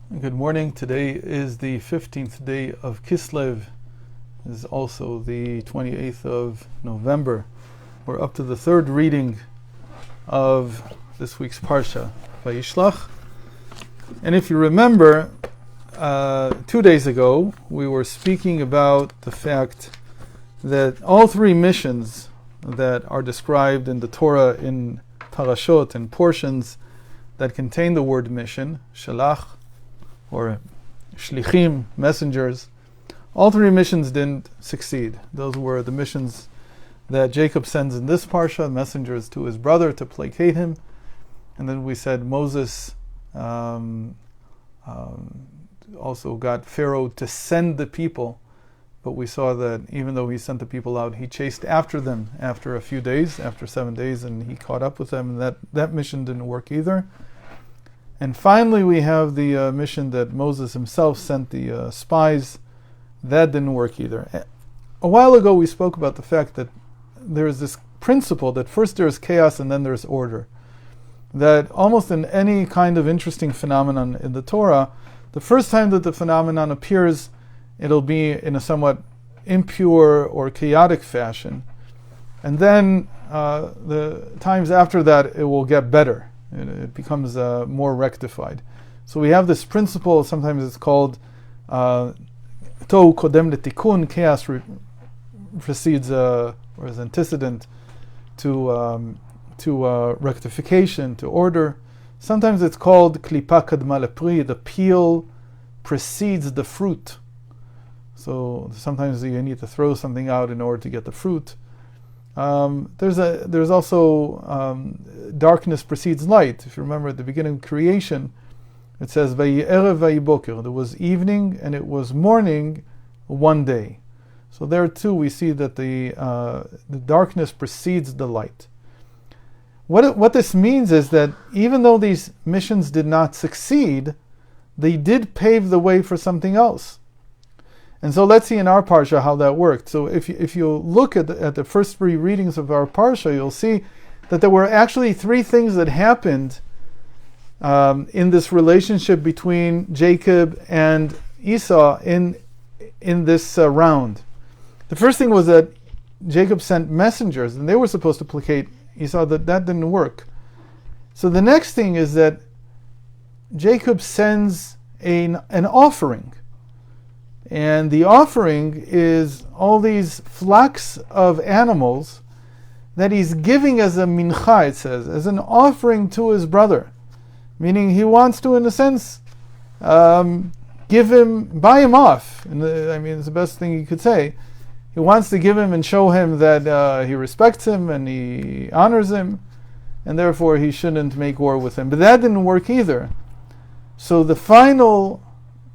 Good morning. Today is the 15th day of Kislev. It is also the 28th of November. We're up to the third reading of this week's Parsha, Vayishlach. And if you remember, 2 days ago, we were speaking about the fact that all three missions that are described in the Torah in parashot and portions that contain the word mission, shalach, or shlichim, messengers, all three missions didn't succeed. Those were the missions that Jacob sends in this parsha, messengers to his brother to placate him. And then we said Moses also got Pharaoh to send the people, but we saw that even though he sent the people out, he chased after them after a few days, after 7 days, and he caught up with them, and that mission didn't work either. And finally, we have the mission that Moses himself sent the spies. That didn't work either. A while ago, we spoke about the fact that there is this principle that first there's chaos and then there's order. That almost in any kind of interesting phenomenon in the Torah, the first time that the phenomenon appears, it'll be in a somewhat impure or chaotic fashion. And then the times after that, it will get better. It becomes more rectified. So we have this principle, sometimes it's called Tohu Kodem Letikun, chaos precedes or is antecedent to rectification, to order. Sometimes it's called Klipa Kadma Lepri, the peel precedes the fruit. So sometimes you need to throw something out in order to get the fruit. There's also darkness precedes light. If you remember at the beginning of creation, it says Vayerev Vayiboker. There was evening and it was morning one day. So there too we see that the darkness precedes the light. What this means is that even though these missions did not succeed, they did pave the way for something else. And so let's see in our Parsha how that worked. So if you look at the first three readings of our Parsha, you'll see that there were actually three things that happened in this relationship between Jacob and Esau in this round. The first thing was that Jacob sent messengers, and they were supposed to placate Esau. That didn't work. So the next thing is that Jacob sends an offering. And the offering is all these flocks of animals that he's giving as a mincha, it says, as an offering to his brother. Meaning he wants to, in a sense, buy him off. It's the best thing he could say. He wants to give him and show him that he respects him and he honors him, and therefore he shouldn't make war with him. But that didn't work either. So the final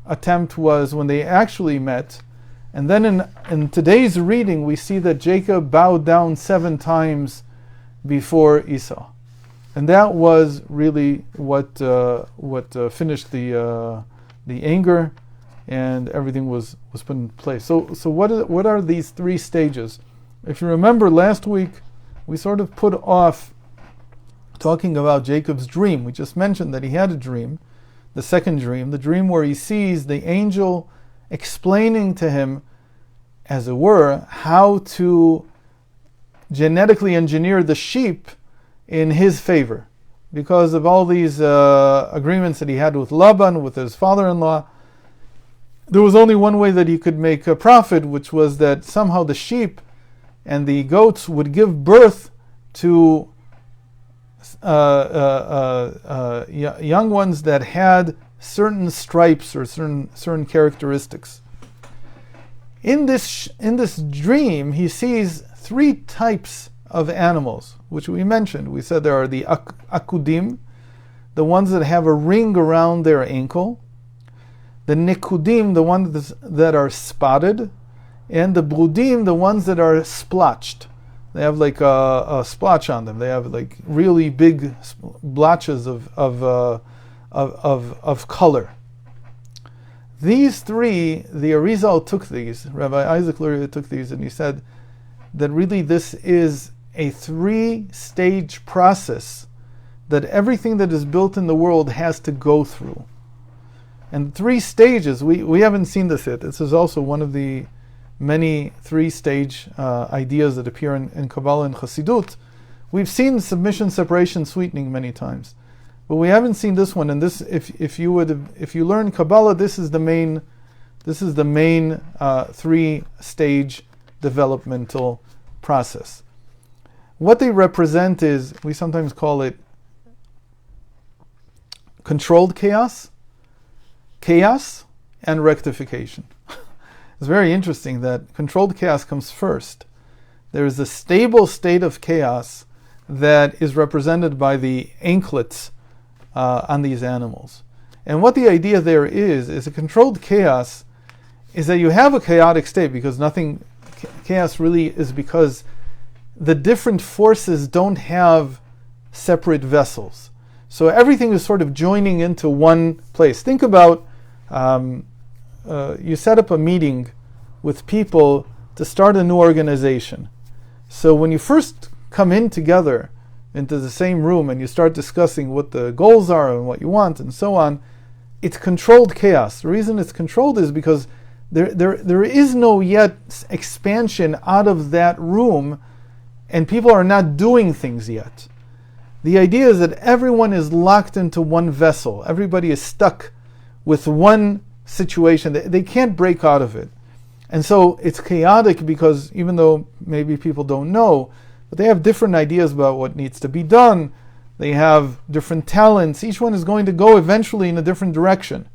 attempt was when they actually met, and then in today's reading we see that Jacob bowed down 7 times before Esau, and that was really what finished the anger, and everything was put in place. So what are these 3 stages? If you remember last week, we sort of put off talking about Jacob's dream. We just mentioned that he had a dream. The second dream, the dream where he sees the angel explaining to him, as it were, how to genetically engineer the sheep in his favor. Because of all these agreements that he had with Laban, with his father-in-law, there was only one way that he could make a profit, which was that somehow the sheep and the goats would give birth to young ones that had certain stripes or certain characteristics. In this dream, he sees 3 types of animals, which we mentioned. We said there are the akudim, the ones that have a ring around their ankle, the nekudim, the ones that are spotted, and the brudim, the ones that are splotched. They have like a splotch on them. They have like really big blotches of color. These 3, the Arizal took these. Rabbi Isaac Luria took these, and he said that really this is a 3-stage process that everything that is built in the world has to go through. And 3 stages, we haven't seen this yet. This is also one of the many 3-stage ideas that appear in Kabbalah and Chassidut. We've seen submission, separation, sweetening many times, but we haven't seen this one. And this, if you learn Kabbalah, this is the main 3-stage developmental process. What they represent is, we sometimes call it controlled chaos, and rectification. It's very interesting that controlled chaos comes first. There is a stable state of chaos that is represented by the anklets on these animals. And what the idea there is a controlled chaos is that you have a chaotic state because chaos really is because the different forces don't have separate vessels. So everything is sort of joining into one place. Think about you set up a meeting with people to start a new organization. So when you first come in together into the same room and you start discussing what the goals are and what you want and so on, it's controlled chaos. The reason it's controlled is because there is no yet expansion out of that room, and people are not doing things yet. The idea is that everyone is locked into one vessel. Everybody is stuck with one situation. They can't break out of it. And so it's chaotic because even though maybe people don't know, but they have different ideas about what needs to be done. They have different talents. Each one is going to go eventually in a different direction.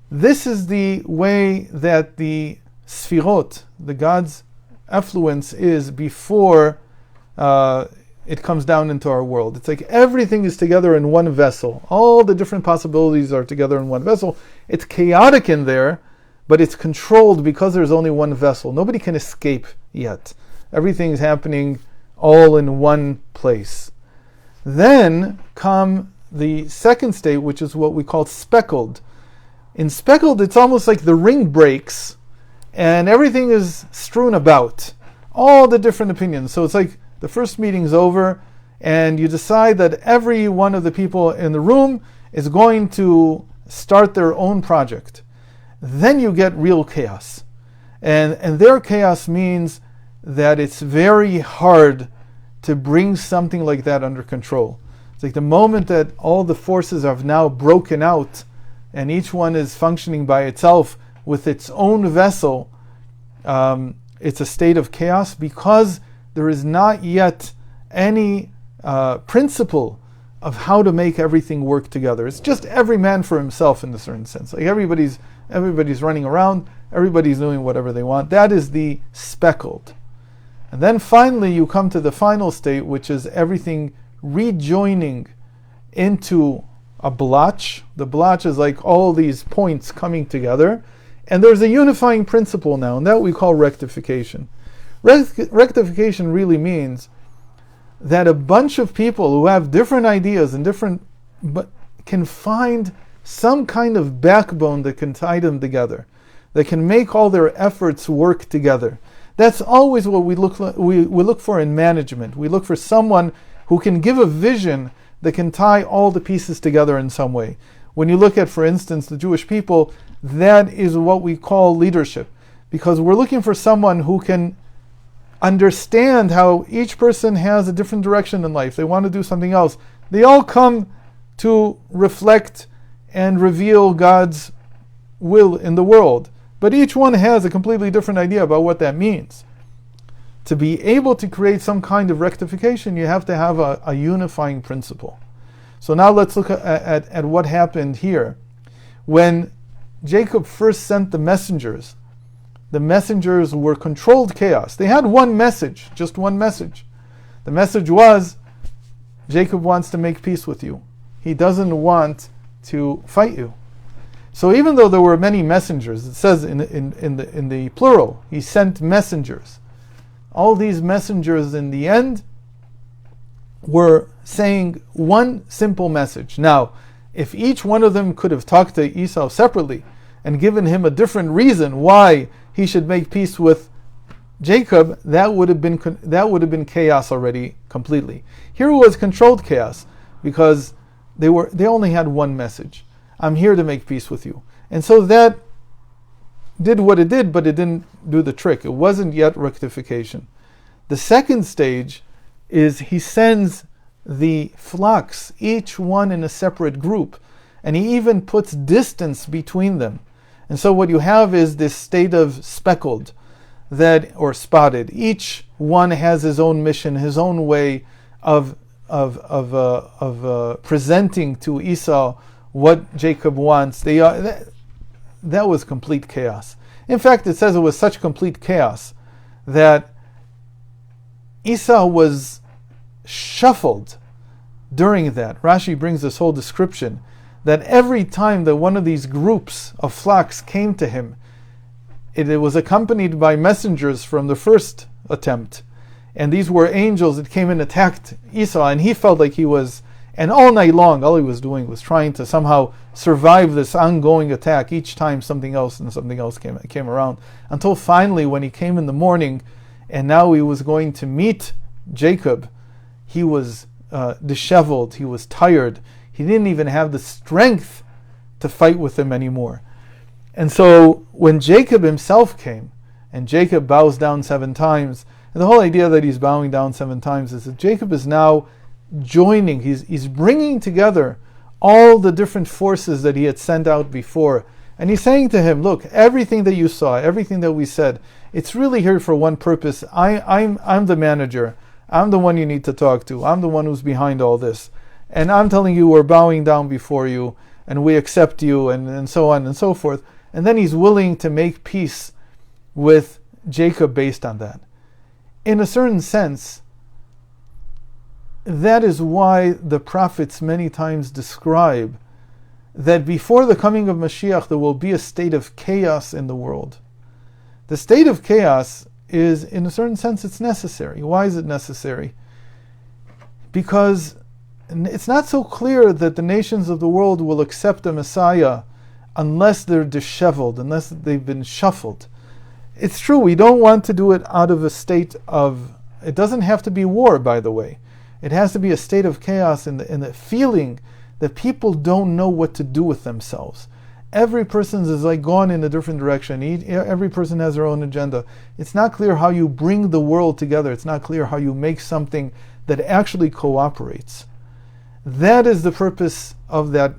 This is the way that the Sfirot, the God's effluence, is before it comes down into our world. It's like everything is together in one vessel. All the different possibilities are together in one vessel. It's chaotic in there, but it's controlled because there's only one vessel. Nobody can escape yet. Everything is happening all in one place. Then come the second state, which is what we call speckled. In speckled, it's almost like the ring breaks and everything is strewn about. All the different opinions. So it's like the first meeting's over and you decide that every one of the people in the room is going to start their own project. Then you get real chaos. And their chaos means that it's very hard to bring something like that under control. It's like the moment that all the forces have now broken out and each one is functioning by itself with its own vessel, it's a state of chaos because there is not yet any principle of how to make everything work together. It's just every man for himself in a certain sense. Like everybody's running around, everybody's doing whatever they want. That is the speckled. And then finally you come to the final state, which is everything rejoining into a blotch. The blotch is like all these points coming together. And there's a unifying principle now, and that we call rectification. Rectification really means that a bunch of people who have different ideas and but can find some kind of backbone that can tie them together, that can make all their efforts work together. That's always what we look for in management. We look for someone who can give a vision that can tie all the pieces together in some way. When you look at, for instance, the Jewish people, that is what we call leadership, because we're looking for someone who can understand how each person has a different direction in life. They want to do something else. They all come to reflect and reveal God's will in the world. But each one has a completely different idea about what that means. To be able to create some kind of rectification, you have to have a unifying principle. So now let's look at what happened here. When Jacob first sent the messengers were controlled chaos. They had one message, just one message. The message was, Jacob wants to make peace with you. He doesn't want to fight you. So even though there were many messengers, it says in the plural, he sent messengers. All these messengers in the end were saying one simple message. Now, if each one of them could have talked to Esau separately and given him a different reason why he should make peace with Jacob, that would have been chaos already completely. Here was controlled chaos because they only had one message. I'm here to make peace with you. And so that did what it did, but it didn't do the trick. It wasn't yet rectification. The second stage is he sends the flocks, each one in a separate group, and he even puts distance between them. And so what you have is this state of speckled, or spotted. Each one has his own mission, his own way of presenting to Esau what Jacob wants. That was complete chaos. In fact, it says it was such complete chaos that Esau was shuffled during that. Rashi brings this whole description that every time that one of these groups of flocks came to him, it was accompanied by messengers from the first attempt. And these were angels that came and attacked Esau, and he felt like he was, and all night long, all he was doing was trying to somehow survive this ongoing attack. Each time something else came around, until finally when he came in the morning, and now he was going to meet Jacob, he was disheveled, he was tired, he didn't even have the strength to fight with him anymore. And so when Jacob himself came, and Jacob bows down 7 times, and the whole idea that he's bowing down 7 times is that Jacob is now joining, he's bringing together all the different forces that he had sent out before. And he's saying to him, look, everything that you saw, everything that we said, it's really here for one purpose. I'm the manager. I'm the one you need to talk to. I'm the one who's behind all this. And I'm telling you, we're bowing down before you, and we accept you, and so on and so forth. And then he's willing to make peace with Jacob based on that. In a certain sense, that is why the prophets many times describe that before the coming of Mashiach there will be a state of chaos in the world. The state of chaos is, in a certain sense, it's necessary. Why is it necessary? Because it's not so clear that the nations of the world will accept a Messiah unless they're disheveled, unless they've been shuffled. It's true, we don't want to do it out of a state of, it doesn't have to be war, by the way. It has to be a state of chaos in the feeling that people don't know what to do with themselves. Every person is like gone in a different direction. Every person has their own agenda. It's not clear how you bring the world together. It's not clear how you make something that actually cooperates. That is the purpose of that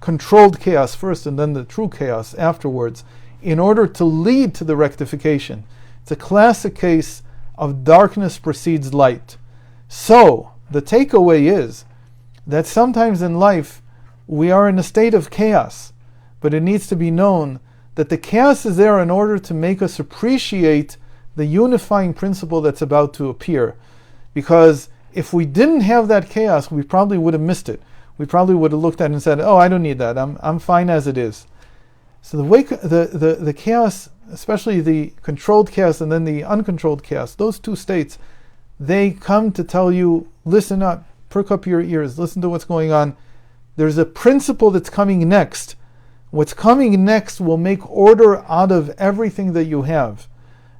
controlled chaos first and then the true chaos afterwards, in order to lead to the rectification. It's a classic case of darkness precedes light. So, the takeaway is that sometimes in life we are in a state of chaos, but it needs to be known that the chaos is there in order to make us appreciate the unifying principle that's about to appear. Because if we didn't have that chaos, we probably would have missed it. We probably would have looked at it and said, oh, I don't need that. I'm fine as it is. So the chaos, especially the controlled chaos and then the uncontrolled chaos, those two states, they come to tell you, listen up, perk up your ears, listen to what's going on. There's a principle that's coming next. What's coming next will make order out of everything that you have.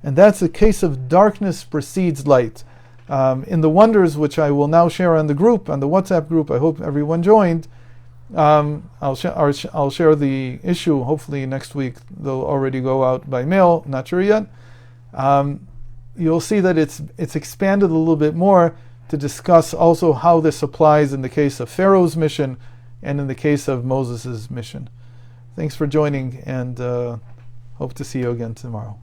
And that's a case of darkness precedes light. In the wonders, which I will now share on the group, on the WhatsApp group, I hope everyone joined, I'll share the issue. Hopefully next week they'll already go out by mail, not sure yet. You'll see that it's expanded a little bit more to discuss also how this applies in the case of Pharaoh's mission and in the case of Moses' mission. Thanks for joining, and hope to see you again tomorrow.